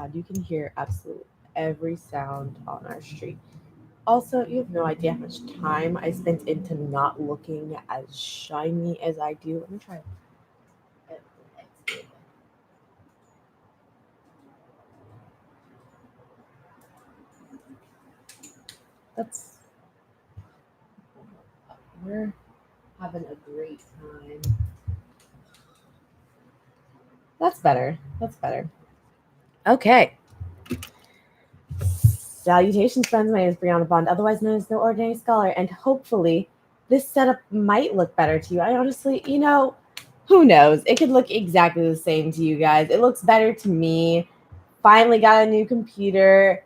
God, you can hear absolutely every sound on our street. Also, you have no idea how much time I spent into not looking as shiny as I do. Let me try. That's we're having a great time. That's better. That's better. Okay. Salutations, friends. My name is Brianna Bond, otherwise known as No Ordinary Scholar, and hopefully this setup might look better to you. I honestly, who knows? It could look exactly the same to you guys. It looks better to me. Finally got a new computer.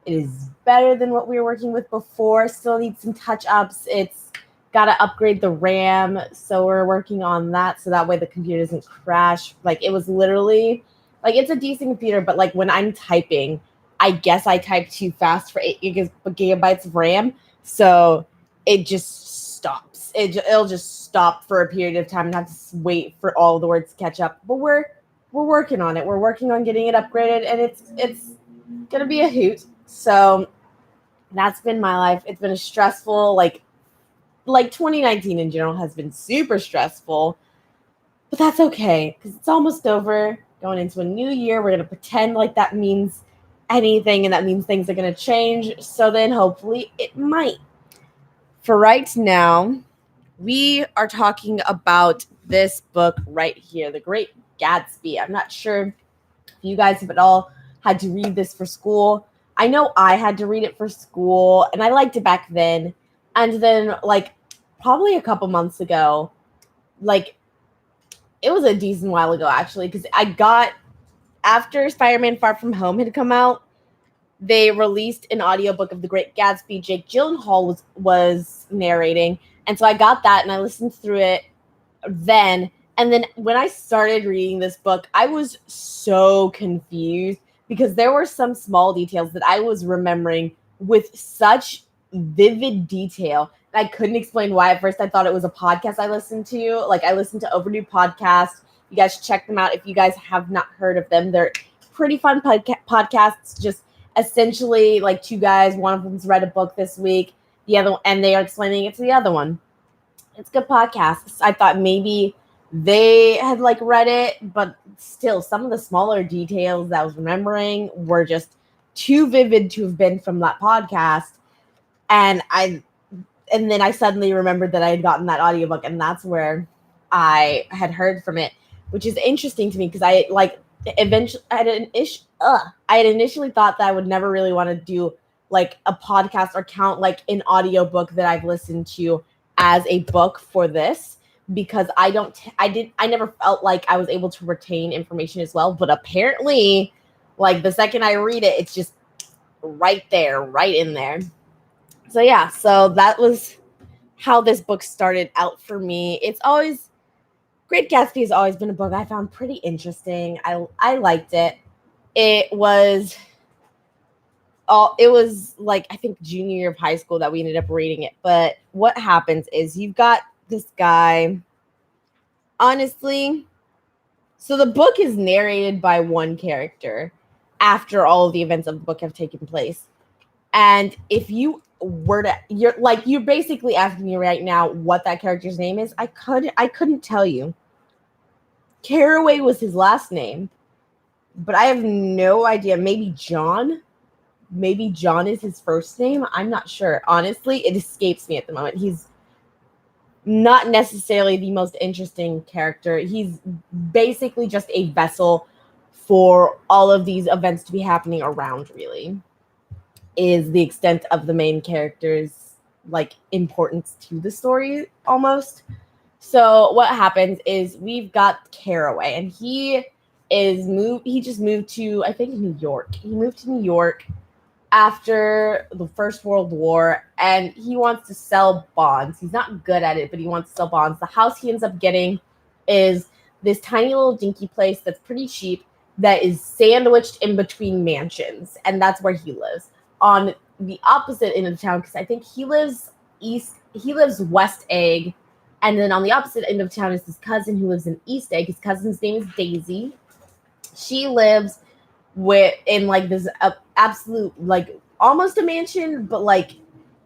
It is better than what we were working with before. Still needs some touch ups. It's got to upgrade the RAM. So we're working on that so that way the computer doesn't crash. Like, it was literally, like, it's a decent computer, but like when I'm typing, I guess I type too fast for 8 gigabytes of RAM. So it just stops. It'll just stop for a period of time and have to wait for all the words to catch up. But we're working on it. We're working on getting it upgraded, and it's gonna be a hoot. So that's been my life. It's been a stressful, like 2019 in general has been super stressful, but that's okay because it's almost over. Going into a new year, we're gonna pretend like that means anything, and that means things are gonna change. So then hopefully it might. For right now, we are talking about this book right here, The Great Gatsby. I'm not sure if you guys have at all had to read this for school. I know I had to read it for school, and I liked it back then. And then, like, probably a couple months ago, like, it was a decent while ago, actually, because after Spider-Man Far From Home had come out, they released an audiobook of The Great Gatsby. Jake Gyllenhaal was narrating. And so I got that, and I listened through it then. And then when I started reading this book, I was so confused because there were some small details that I was remembering with such vivid detail. And I couldn't explain why. At first, I thought it was a podcast I listened to. Like, I listened to Overdue Podcast. You guys should check them out if you guys have not heard of them. They're pretty fun podcasts. Just essentially like two guys. One of them's read a book this week. The other, and they are explaining it to the other one. It's a good podcast. I thought maybe they had like read it, but still some of the smaller details that I was remembering were just too vivid to have been from that podcast. And then I suddenly remembered that I had gotten that audiobook, and that's where I had heard from it, which is interesting to me because I had initially thought that I would never really want to do like a podcast or count like an audiobook that I've listened to as a book for this, because I never felt like I was able to retain information as well. But apparently, like, the second I read it, it's just right there, right in there. So yeah, so that was how this book started out for me. Great Gatsby has always been a book I found pretty interesting. I liked it. It was like, I think junior year of high school that we ended up reading it. But what happens is you've got this guy, honestly. So the book is narrated by one character after all of the events of the book have taken place. And if you were to, you're basically asking me right now what that character's name is. I couldn't tell you. Caraway was his last name, but I have no idea. Maybe John is his first name. I'm not sure. Honestly, it escapes me at the moment. He's not necessarily the most interesting character. He's basically just a vessel for all of these events to be happening around, really, is the extent of the main character's like importance to the story almost. So what happens is we've got Caraway, and he just moved to, I think, New York. He moved to New York after the First World War, and he wants to sell bonds. He's not good at it, but he wants to sell bonds. The house he ends up getting is this tiny little dinky place that's pretty cheap, that is sandwiched in between mansions, and that's where he lives. On the opposite end of town, because I think he lives West Egg, and then on the opposite end of town is his cousin who lives in East Egg. His cousin's name is Daisy. She lives in like this absolute like almost a mansion, but like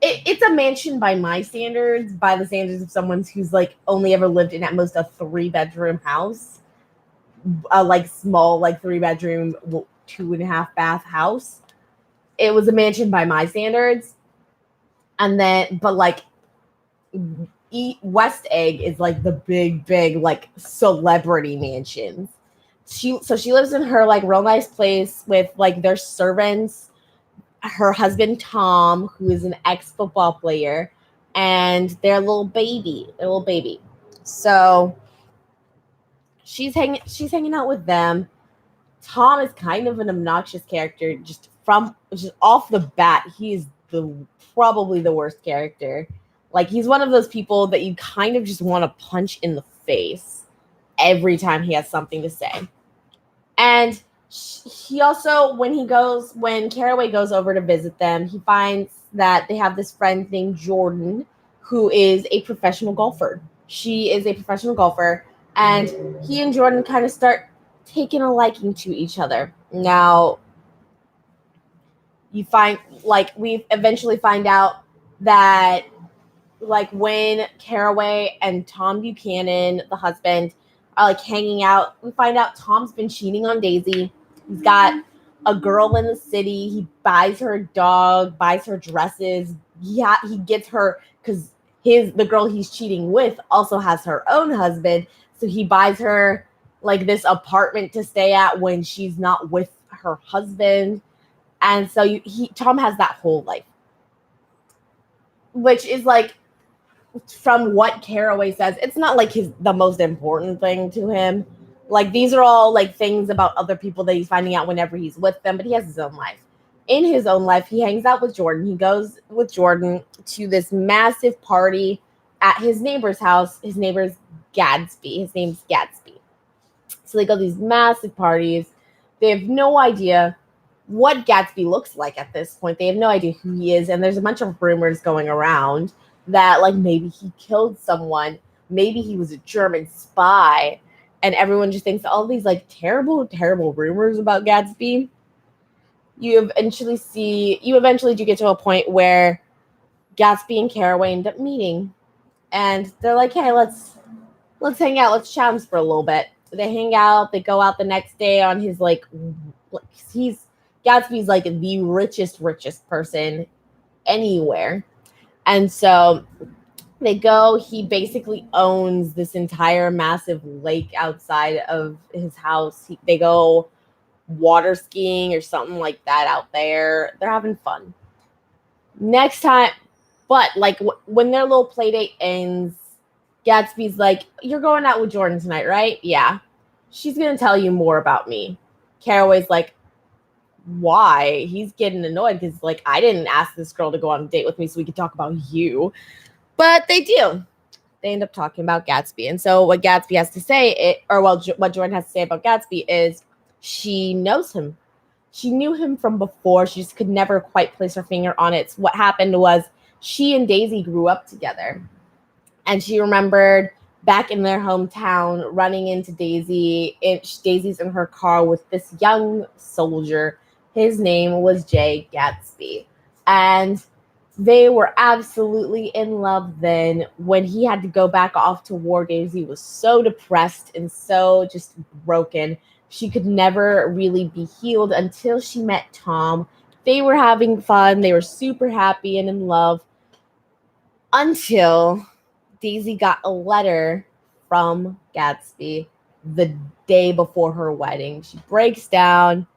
it's a mansion by my standards, by the standards of someone who's like only ever lived in at most a 3-bedroom house, a like small like 3-bedroom 2.5 bath house. It was a mansion by my standards, and then but like West Egg is like the big like celebrity mansions. She lives in her like real nice place with like their servants, her husband Tom, who is an ex football player, and their little baby, So she's hanging out with them. Tom is kind of an obnoxious character. Just off the bat, he is probably the worst character. Like he's one of those people that you kind of just want to punch in the face every time he has something to say. And he also, when Caraway goes over to visit them, he finds that they have this friend named Jordan, who is a professional golfer. She is a professional golfer, and he and Jordan kind of start taking a liking to each other. Now, we eventually find out that like when Caraway and Tom Buchanan, the husband, are like hanging out, we find out Tom's been cheating on Daisy. He's got a girl in the city. He buys her a dog, buys her dresses. He gets her because the girl he's cheating with also has her own husband. So he buys her like this apartment to stay at when she's not with her husband. And so Tom has that whole life, which is like, from what Caraway says, it's not like the most important thing to him. Like these are all like things about other people that he's finding out whenever he's with them, but he has his own life. In his own life, he hangs out with Jordan. He goes with Jordan to this massive party at his neighbor's house. His neighbor's Gatsby. His name's Gatsby. So they go to these massive parties. They have no idea what Gatsby looks like at this point. They have no idea who he is, and there's a bunch of rumors going around that like maybe he killed someone, maybe he was a German spy, and everyone just thinks all these like terrible rumors about Gatsby. You eventually do get to a point where Gatsby and Caraway end up meeting, and they're like, hey, let's hang out, let's chat for a little bit. They hang out, they go out the next day on his like Gatsby's like the richest person anywhere. And so they go, he basically owns this entire massive lake outside of his house. They go water skiing or something like that out there. They're having fun. Next time, but like when their little play date ends, Gatsby's like, you're going out with Jordan tonight, right? Yeah. She's going to tell you more about me. Caraway's like, why? He's getting annoyed because like I didn't ask this girl to go on a date with me so we could talk about you. But they do. They end up talking about Gatsby. And so what Gatsby has to say, what Jordan has to say about Gatsby is she knows him. She knew him from before. She just could never quite place her finger on it. So what happened was she and Daisy grew up together. And she remembered back in their hometown running into Daisy. Daisy's in her car with this young soldier. His name was Jay Gatsby. And they were absolutely in love then. When he had to go back off to war, Daisy was so depressed and so just broken. She could never really be healed until she met Tom. They were having fun. They were super happy and in love until Daisy got a letter from Gatsby the day before her wedding. She breaks down.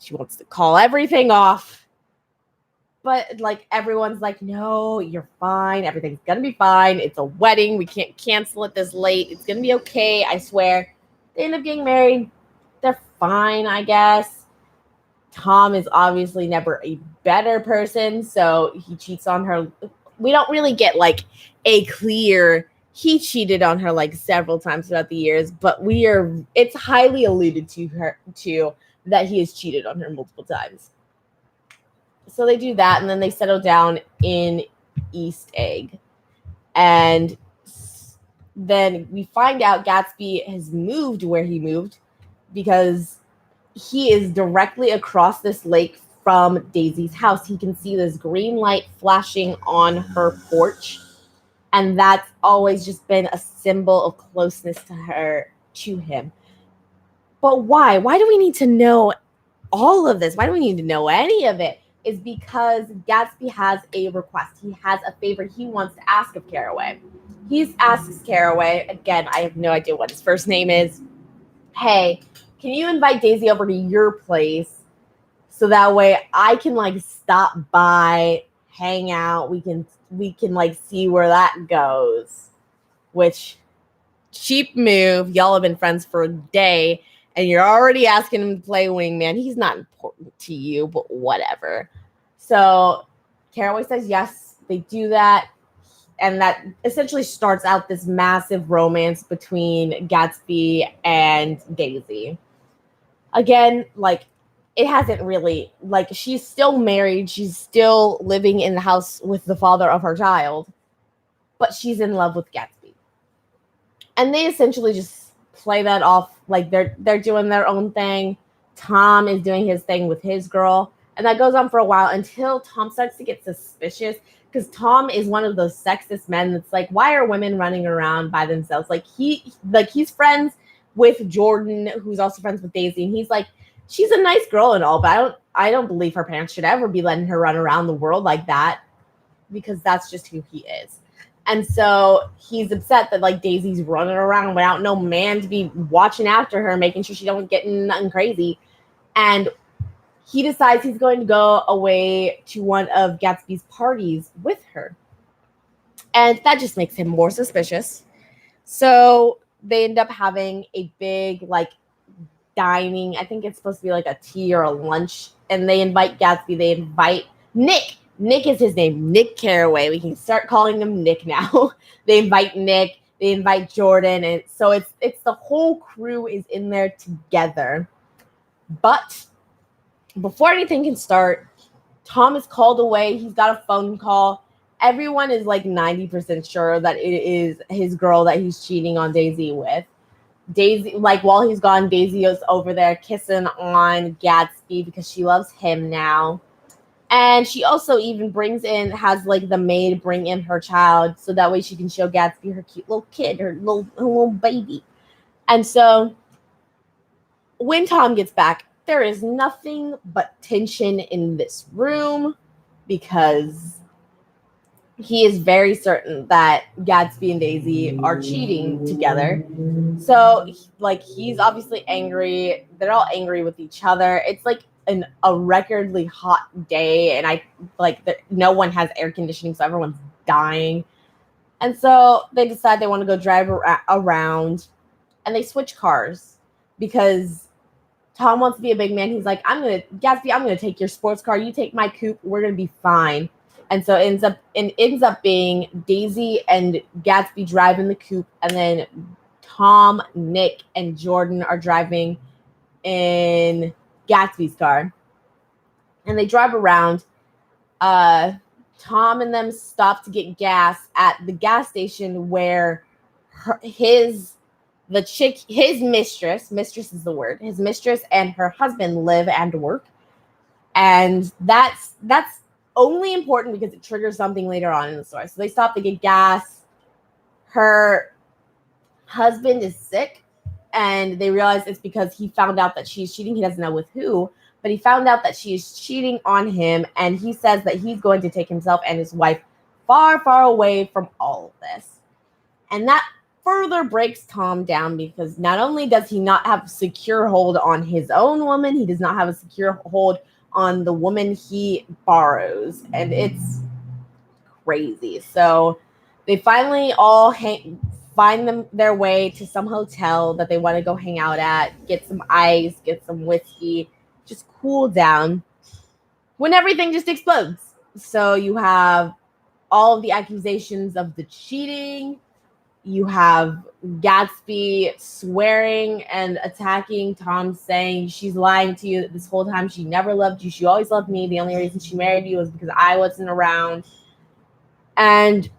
She wants to call everything off. But like everyone's like, no, you're fine. Everything's going to be fine. It's a wedding. We can't cancel it this late. It's going to be okay. I swear. They end up getting married. They're fine, I guess. Tom is obviously never a better person, so he cheats on her. We don't really get like a clear he cheated on her like several times throughout the years, but it's highly alluded to that he has cheated on her multiple times. So they do that, and then they settle down in East Egg. And then we find out Gatsby has moved where he moved because he is directly across this lake from Daisy's house. He can see this green light flashing on her porch. And that's always just been a symbol of closeness to him. But why? Why do we need to know all of this? Why do we need to know any of it? Is because Gatsby has a request. He has a favor he wants to ask of Caraway. He asks Caraway, again, I have no idea what his first name is. Hey, can you invite Daisy over to your place so that way I can like stop by, hang out, we can like see where that goes. Which cheap move. Y'all have been friends for a day and you're already asking him to play wingman. He's not important to you, but whatever. So Caraway says yes, they do that. And that essentially starts out this massive romance between Gatsby and Daisy. Again, like, it hasn't really, like, she's still married. She's still living in the house with the father of her child, but she's in love with Gatsby. And they essentially just play that off like they're doing their own thing. Tom is doing his thing with his girl. And that goes on for a while until Tom starts to get suspicious because Tom is one of those sexist men that's like, why are women running around by themselves? Like he's friends with Jordan, who's also friends with Daisy, and he's like, she's a nice girl and all, but I don't believe her parents should ever be letting her run around the world like that, because that's just who he is. And so he's upset that like Daisy's running around without no man to be watching after her, making sure she don't get nothing crazy. And he decides he's going to go away to one of Gatsby's parties with her. And that just makes him more suspicious. So they end up having a big like dining. I think it's supposed to be like a tea or a lunch. And they invite Gatsby. They invite Nick. Nick is his name, Nick Caraway. We can start calling him Nick now. They invite Nick, they invite Jordan, and so it's the whole crew is in there together. But before anything can start, Tom is called away. He's got a phone call. Everyone is like 90% sure that it is his girl that he's cheating on Daisy with. Daisy, like while he's gone, Daisy is over there kissing on Gatsby because she loves him now. And she also even has like the maid bring in her child so that way she can show Gatsby her cute little kid, her little baby. And so when Tom gets back, there is nothing but tension in this room because he is very certain that Gatsby and Daisy are cheating together. So like he's obviously angry. They're all angry with each other. It's like a recordly hot day, and I like no one has air conditioning, so everyone's dying. And so they decide they want to go drive around, and they switch cars because Tom wants to be a big man. He's like, Gatsby, I'm gonna take your sports car. You take my coupe. We're gonna be fine. And so it ends up being Daisy and Gatsby driving the coupe, and then Tom, Nick, and Jordan are driving in Gatsby's car. And they drive around. Tom and them stop to get gas at the gas station where his mistress is the word, his mistress and her husband live and work. And that's only important because it triggers something later on in the story. So they stop to get gas. Her husband is sick, and they realize it's because he found out that she's cheating. He doesn't know with who, but he found out that she is cheating on him, and he says that he's going to take himself and his wife far, far away from all of this. And that further breaks Tom down because not only does he not have a secure hold on his own woman, he does not have a secure hold on the woman he borrows, and it's crazy. So they finally all find their way to some hotel that they want to go hang out at, get some ice, get some whiskey, just cool down, when everything just explodes. So you have all of the accusations of the cheating. You have Gatsby swearing and attacking Tom, saying she's lying to you this whole time. She never loved you. She always loved me. The only reason she married you was because I wasn't around. And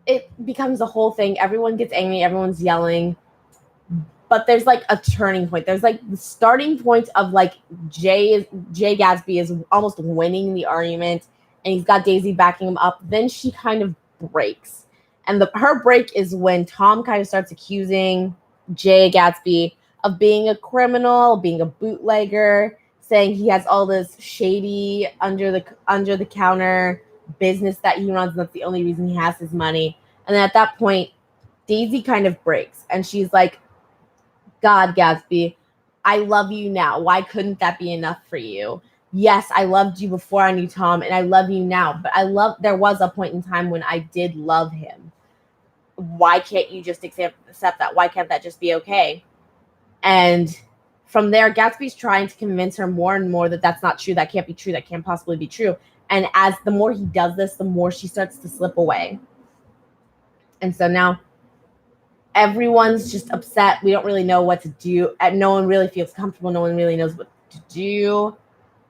it becomes a whole thing. Everyone gets angry. Everyone's yelling. but there's like a turning point. There's like the starting point of like Jay Gatsby is almost winning the argument, and he's got Daisy backing him up. Then she kind of breaks, and her break is when Tom kind of starts accusing Jay Gatsby of being a criminal, being a bootlegger, saying he has all this shady under the counter business that he runs, and that's the only reason he has his money. And then at that point, Daisy kind of breaks, and she's like, God, Gatsby, I love you now. Why couldn't that be enough for you? Yes, I loved you before I knew Tom, and I love you now. But there was a point in time when I did love him. Why can't you just accept that? Why can't that just be okay? And from there, Gatsby's trying to convince her more and more that that's not true. That can't be true. That can't possibly be true. And as the more he does this, the more she starts to slip away. And so now everyone's just upset. We don't really know what to do. No one really feels comfortable. No one really knows what to do.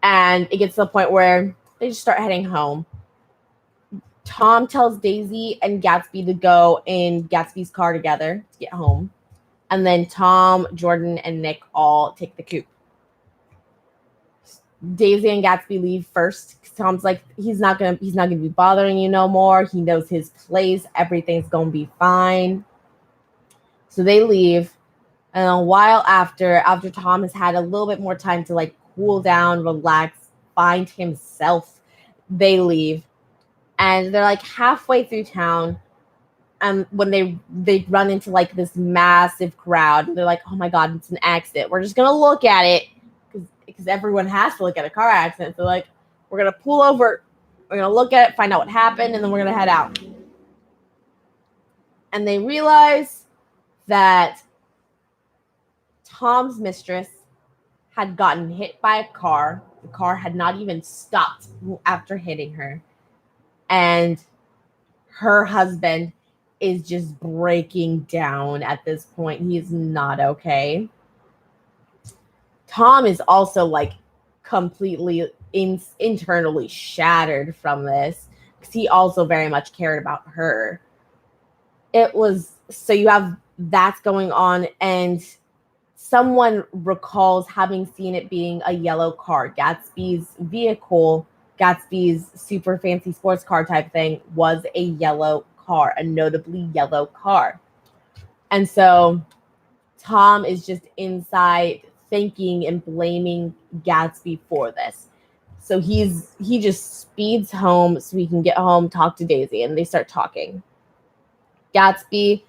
And it gets to the point where they just start heading home. Tom tells Daisy and Gatsby to go in Gatsby's car together to get home. And then Tom, Jordan, and Nick all take the coupe. Daisy and Gatsby leave first. Tom's like, he's not gonna be bothering you no more. He knows his place. Everything's gonna be fine. So they leave, and a while after Tom has had a little bit more time to like cool down, relax, find himself, they leave, and they're like halfway through town. And when they run into like this massive crowd, they're like, oh my God, it's an accident. We're just gonna look at it because everyone has to look at a car accident. So like, we're gonna pull over, we're gonna look at it, find out what happened, and then we're gonna head out. And they realize that Tom's mistress had gotten hit by a car. The car had not even stopped after hitting her. And her husband is just breaking down at this point. He is not okay. Tom is also like completely internally shattered from this because he also very much cared about her. So you have that's going on, and someone recalls having seen it being a yellow car. Gatsby's vehicle, Gatsby's super fancy sports car type thing, was a yellow car, a notably yellow car. And so Tom is just inside thinking and blaming Gatsby for this. So he just speeds home so he can get home, talk to Daisy, and they start talking. Gatsby,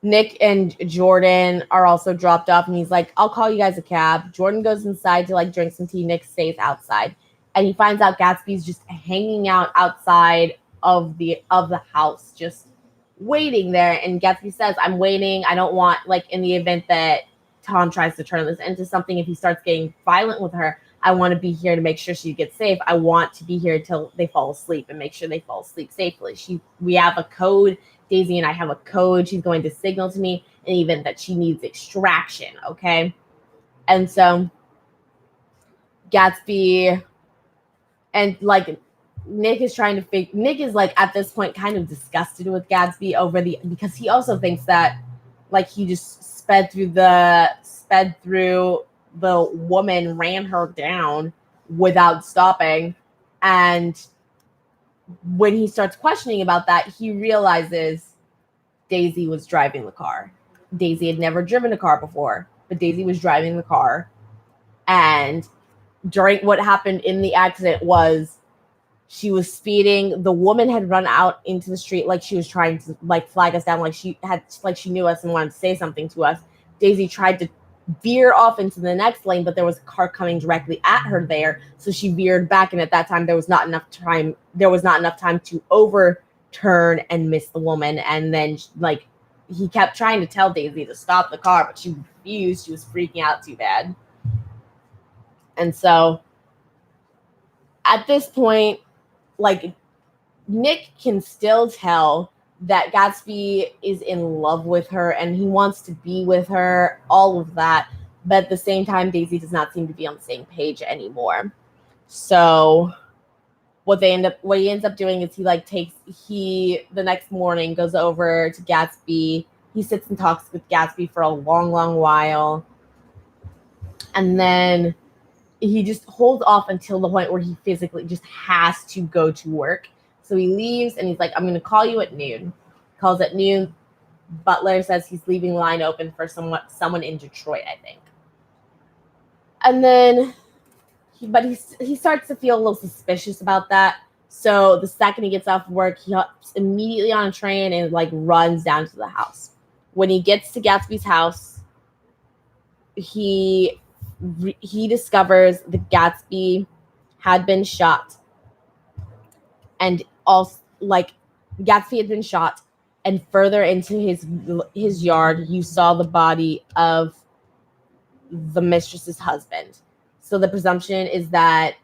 Nick, and Jordan are also dropped off, and he's like, I'll call you guys a cab. Jordan goes inside to like drink some tea. Nick stays outside, and he finds out Gatsby's just hanging out outside of the house, just waiting there. And Gatsby says, I'm waiting. I don't want, like, in the event that Tom tries to turn this into something, if he starts getting violent with her, I want to be here to make sure she gets safe. I want to be here until they fall asleep and make sure they fall asleep safely. We have a code. Daisy and I have a code. She's going to signal to me in the event that she needs extraction, okay? And so Gatsby and like Nick is trying to Nick is like at this point kind of disgusted with Gatsby because he also thinks that like he just sped through the woman, ran her down without stopping. And when he starts questioning about that, he realizes Daisy was driving the car. Daisy had never driven a car before, but Daisy was driving the car. And during what happened in the accident was she was speeding. The woman had run out into the street like she was trying to like flag us down, like she knew us and wanted to say something to us. Daisy tried to veer off into the next lane, but there was a car coming directly at her there, so she veered back, and at that time there was not enough time to overturn and miss the woman. And then like he kept trying to tell Daisy to stop the car, but she refused. She was freaking out too bad. And so at this point, like, Nick can still tell that Gatsby is in love with her and he wants to be with her, all of that. But at the same time, Daisy does not seem to be on the same page anymore. So what he ends up doing is the next morning goes over to Gatsby. He he sits and talks with Gatsby for a long, long while. And then he just holds off until the point where he physically just has to go to work. So he leaves and he's like, I'm going to call you at noon. Calls at noon. Butler says he's leaving line open for someone in Detroit, I think. And then, he starts to feel a little suspicious about that. So the second he gets off work, he hops immediately on a train and like runs down to the house. When he gets to Gatsby's house, he discovers that Gatsby had been shot, and also like Gatsby had been shot, and further into his yard, you saw the body of the mistress's husband. So the presumption is that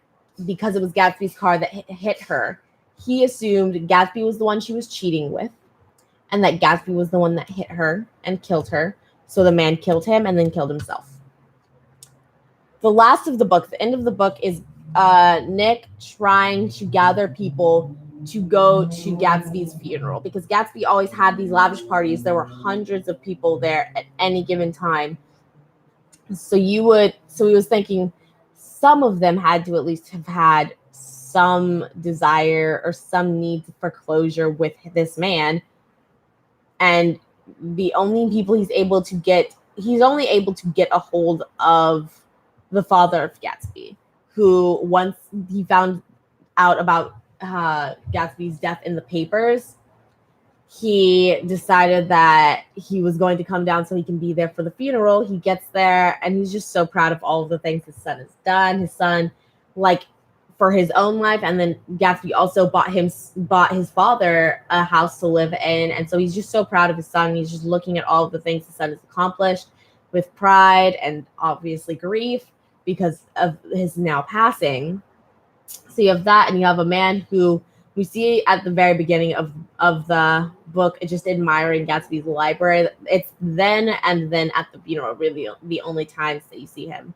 because it was Gatsby's car that hit her, he assumed Gatsby was the one she was cheating with, and that Gatsby was the one that hit her and killed her. So the man killed him and then killed himself. The last of the book, the end of the book, is Nick trying to gather people to go to Gatsby's funeral, because Gatsby always had these lavish parties. There were hundreds of people there at any given time. So he was thinking some of them had to at least have had some desire or some need for closure with this man. And the only people he's only able to get a hold of the father of Gatsby, who, once he found out about Gatsby's death in the papers, he decided that he was going to come down so he can be there for the funeral. He gets there and he's just so proud of all of the things his son has done. His son, like, for his own life, and then Gatsby also bought his father a house to live in, and so he's just so proud of his son. He's just looking at all of the things his son has accomplished with pride and obviously grief because of his now passing. So you have that, and you have a man who we see at the very beginning of the book just admiring Gatsby's library. It's then and then at the funeral, really the only times that you see him.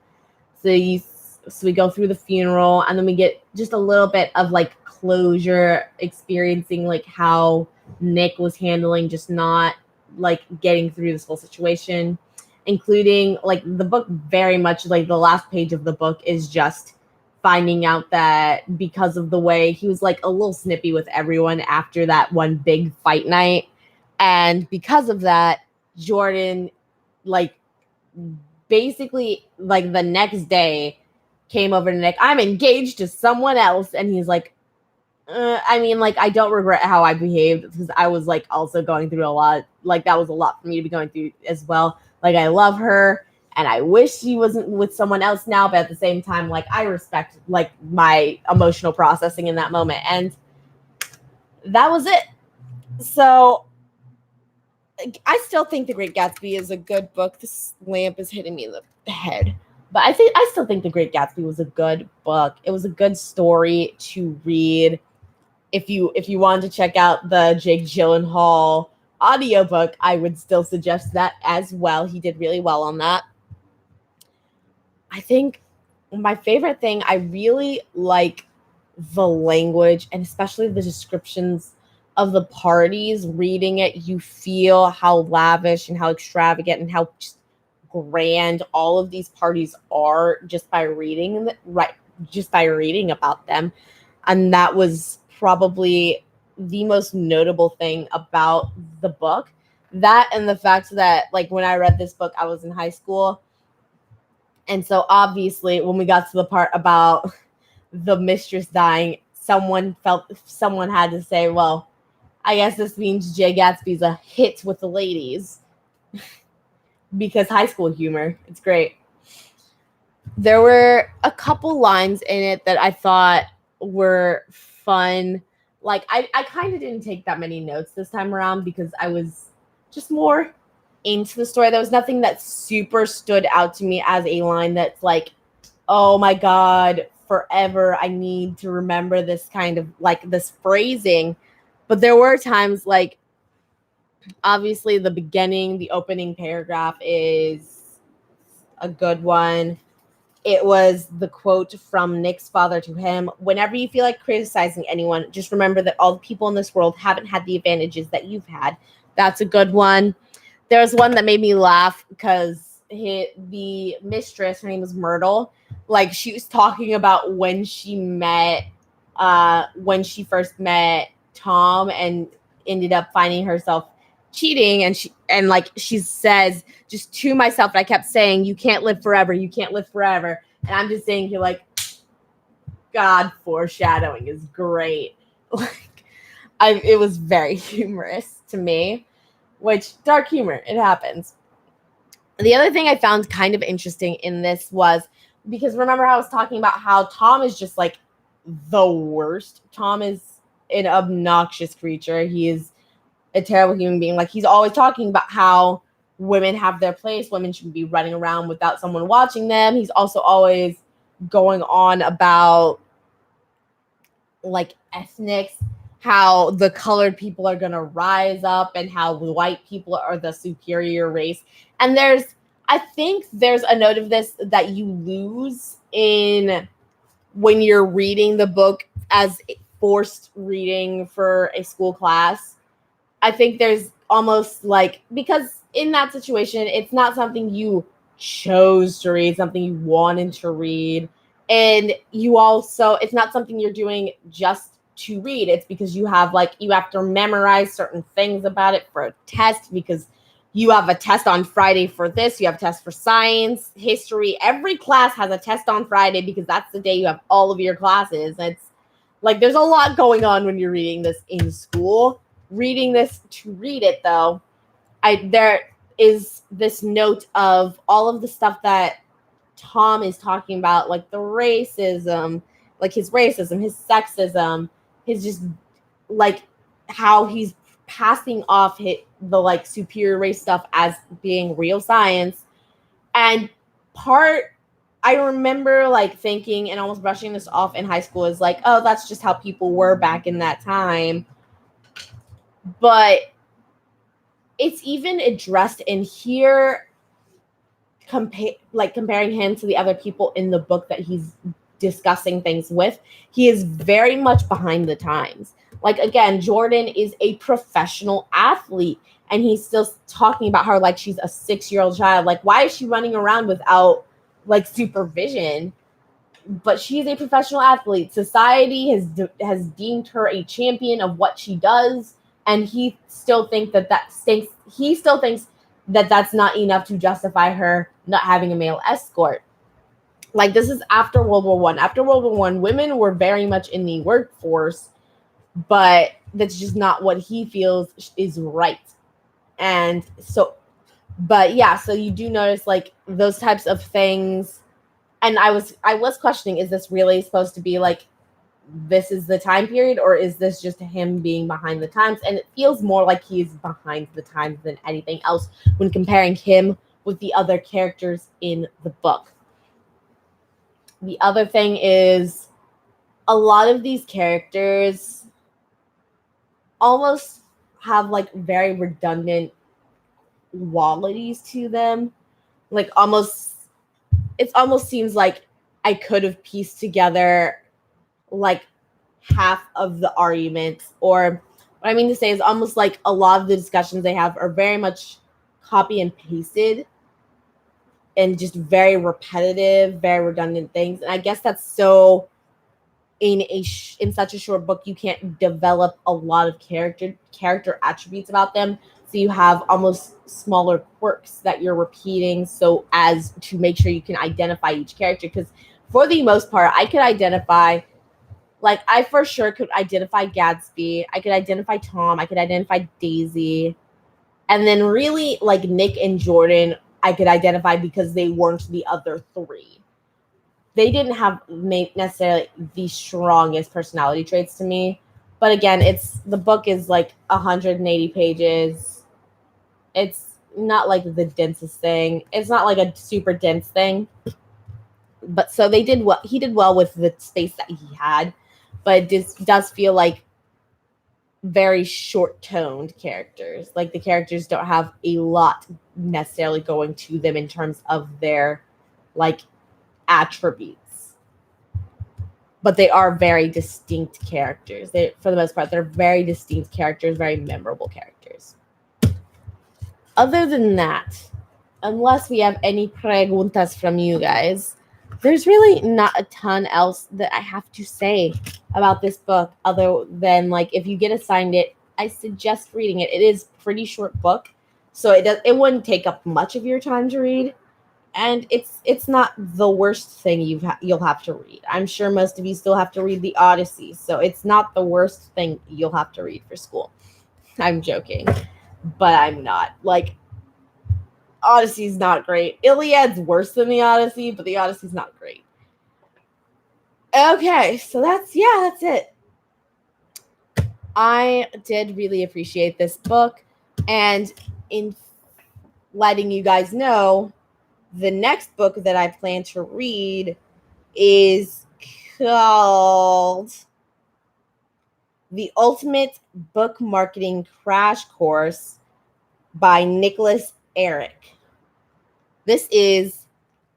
So we go through the funeral, and then we get just a little bit of like closure, experiencing like how Nick was handling just not like getting through this whole situation, including like the book very much like the last page of the book is just finding out that because of the way he was like a little snippy with everyone after that one big fight night, and because of that, Jordan like basically like the next day came over to Nick, I'm engaged to someone else, and he's like, I mean, like, I don't regret how I behaved, because I was like also going through a lot. Like, that was a lot for me to be going through as well. Like, I love her and I wish she wasn't with someone else now, but at the same time, like, I respect like my emotional processing in that moment. And that was it. So I still think The Great Gatsby is a good book. This lamp is hitting me in the head. But I still think The Great Gatsby was a good book. It was a good story to read. If you wanted to check out the Jake Gyllenhaal audiobook, I would still suggest that as well. He did really well on that. I think my favorite thing, I really like the language, and especially the descriptions of the parties. Reading it, you feel how lavish and how extravagant and how just grand all of these parties are just by reading about them. And that was probably the most notable thing about the book. That, and the fact that like when I read this book, I was in high school, and so obviously when we got to the part about the mistress dying, someone had to say, well, I guess this means Jay Gatsby's a hit with the ladies. Because high school humor, it's great. There were a couple lines in it that I thought were fun. Like, I kind of didn't take that many notes this time around because I was just more into the story. There was nothing that super stood out to me as a line that's like, oh my God, forever I need to remember this kind of like this phrasing. But there were times like, obviously the opening paragraph is a good one. It was the quote from Nick's father to him: whenever you feel like criticizing anyone, just remember that all the people in this world haven't had the advantages that you've had. That's a good one. There was one that made me laugh because the mistress, her name was Myrtle, like she was talking about when she first met Tom and ended up finding herself cheating, and like she says just to myself, I kept saying, "You can't live forever, you can't live forever," and I'm just saying, you're like, God, foreshadowing is great. Like, it was very humorous to me, which dark humor, it happens. The other thing I found kind of interesting in this was because remember how I was talking about how Tom is just like the worst. Tom is an obnoxious creature. He is a terrible human being. Like he's always talking about how women have their place, women should be running around without someone watching them. He's also always going on about like ethnics, how the colored people are going to rise up and how white people are the superior race. And I think there's a note of this that you lose in when you're reading the book as forced reading for a school class. I think there's almost like, because in that situation, it's not something you chose to read, something you wanted to read. And it's not something you're doing just to read. It's because you have to memorize certain things about it for a test, because you have a test on Friday for this. You have a test for science, history. Every class has a test on Friday because that's the day you have all of your classes. It's like there's a lot going on when you're reading this in school. Reading this to read it, though, there is this note of all of the stuff that Tom is talking about, like the racism, like his racism, his sexism, his just like how he's passing off the like superior race stuff as being real science. And I remember like thinking and almost brushing this off in high school is like, oh, that's just how people were back in that time. But it's even addressed in here, comparing him to the other people in the book that he's discussing things with. He is very much behind the times. Like, again, Jordan is a professional athlete, and he's still talking about her like she's a 6-year-old child. Like, why is she running around without like supervision? But she's a professional athlete. Society has deemed her a champion of what she does, and he still thinks that stinks. He still thinks that that's not enough to justify her not having a male escort. Like, this is after World War One. After World War One, women were very much in the workforce, but that's just not what he feels is right. And so, but yeah, so you do notice like those types of things. And I was questioning, is this really supposed to be like, this is the time period, or is this just him being behind the times? And it feels more like he's behind the times than anything else when comparing him with the other characters in the book. The other thing is, a lot of these characters almost have like very redundant qualities to them. Like it almost seems like I could have pieced together like half of the arguments, or what I mean to say is almost like a lot of the discussions they have are very much copy and pasted and just very repetitive, very redundant things. And I guess that's so in such a short book, you can't develop a lot of character attributes about them. So you have almost smaller quirks that you're repeating so as to make sure you can identify each character. Because for the most part, I could identify, like, I for sure could identify Gatsby. I could identify Tom. I could identify Daisy. And then really, like, Nick and Jordan, I could identify because they weren't the other three. They didn't have necessarily the strongest personality traits to me. But again, the book is like 180 pages. It's not like the densest thing. It's not like a super dense thing. But so he did well with the space that he had. But it does feel like very short-toned characters. Like, the characters don't have a lot necessarily going to them in terms of their, like, attributes. But they are very distinct characters. For the most part, they're very distinct characters, very memorable characters. other than that, unless we have any preguntas from you guys, there's really not a ton else that I have to say about this book other than like if you get assigned it, I suggest reading it. It is a pretty short book, so it wouldn't take up much of your time to read, and it's not the worst thing you'll have to read. I'm sure most of you still have to read the Odyssey, so it's not the worst thing you'll have to read for school. I'm joking, but I'm not. Like, Odyssey's not great. Iliad's worse than the Odyssey, but the Odyssey's not great. Okay, so that's it. I did really appreciate this book, and in letting you guys know, the next book that I plan to read is called The Ultimate Book Marketing Crash Course by Nicholas Eric. This is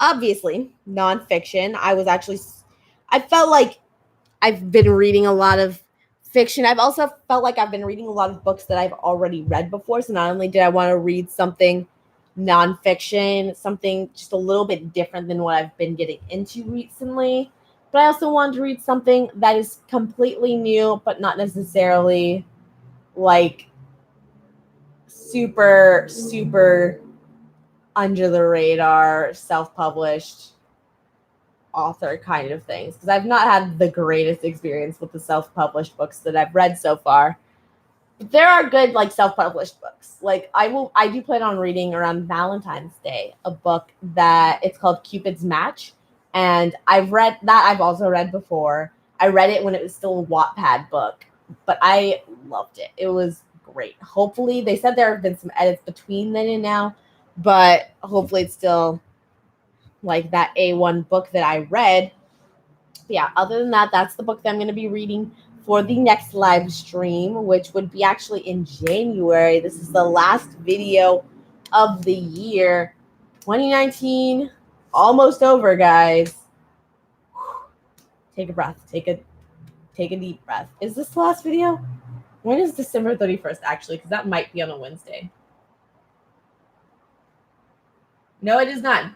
obviously nonfiction. I felt like I've been reading a lot of fiction. I've also felt like I've been reading a lot of books that I've already read before. So not only did I want to read something nonfiction, something just a little bit different than what I've been getting into recently, but I also wanted to read something that is completely new, but not necessarily like super, super under the radar, self-published author kind of things, because I've not had the greatest experience with the self-published books that I've read so far. But there are good like self-published books. Like I do plan on reading around Valentine's Day a book that it's called Cupid's Match, and I've also read before. I read it when it was still a Wattpad book, but I loved it. It was great. Hopefully, they said there have been some edits between then and now, but hopefully it's still like that A1 book that I read. But yeah, other than that, that's the book that I'm going to be reading for the next live stream, which would be actually in January. This is the last video of the year 2019. Almost over, guys. Take a breath. Take a deep breath. Is this the last video? When is December 31st, actually? Because that might be on a Wednesday. No, it is not.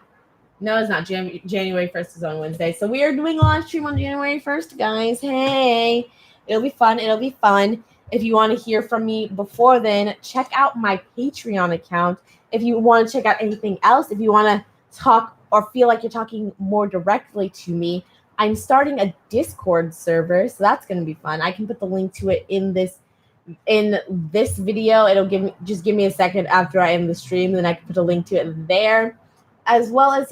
No, it's not. January 1st is on Wednesday. So we are doing a live stream on January 1st, guys. Hey, it'll be fun. It'll be fun. If you want to hear from me before then, check out my Patreon account. If you want to check out anything else, if you want to talk or feel like you're talking more directly to me, I'm starting a Discord server. So that's going to be fun. I can put the link to it in this video. It'll give me a second after I end the stream, then I can put a link to it there. As well as,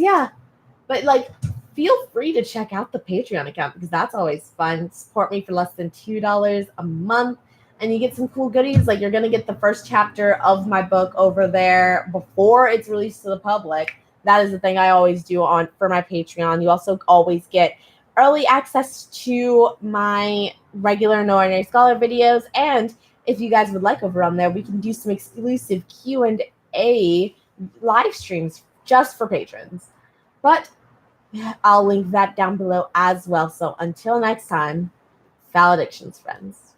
but like, feel free to check out the Patreon account because that's always fun. Support me for less than $2 a month, and you get some cool goodies. Like, you're going to get the first chapter of my book over there before it's released to the public. That is the thing I always do for my Patreon. You also always get early access to my regular No Ordinary Scholar videos, and if you guys would like over on there, we can do some exclusive Q&A live streams just for patrons. But I'll link that down below as well. So until next time, valedictions, friends.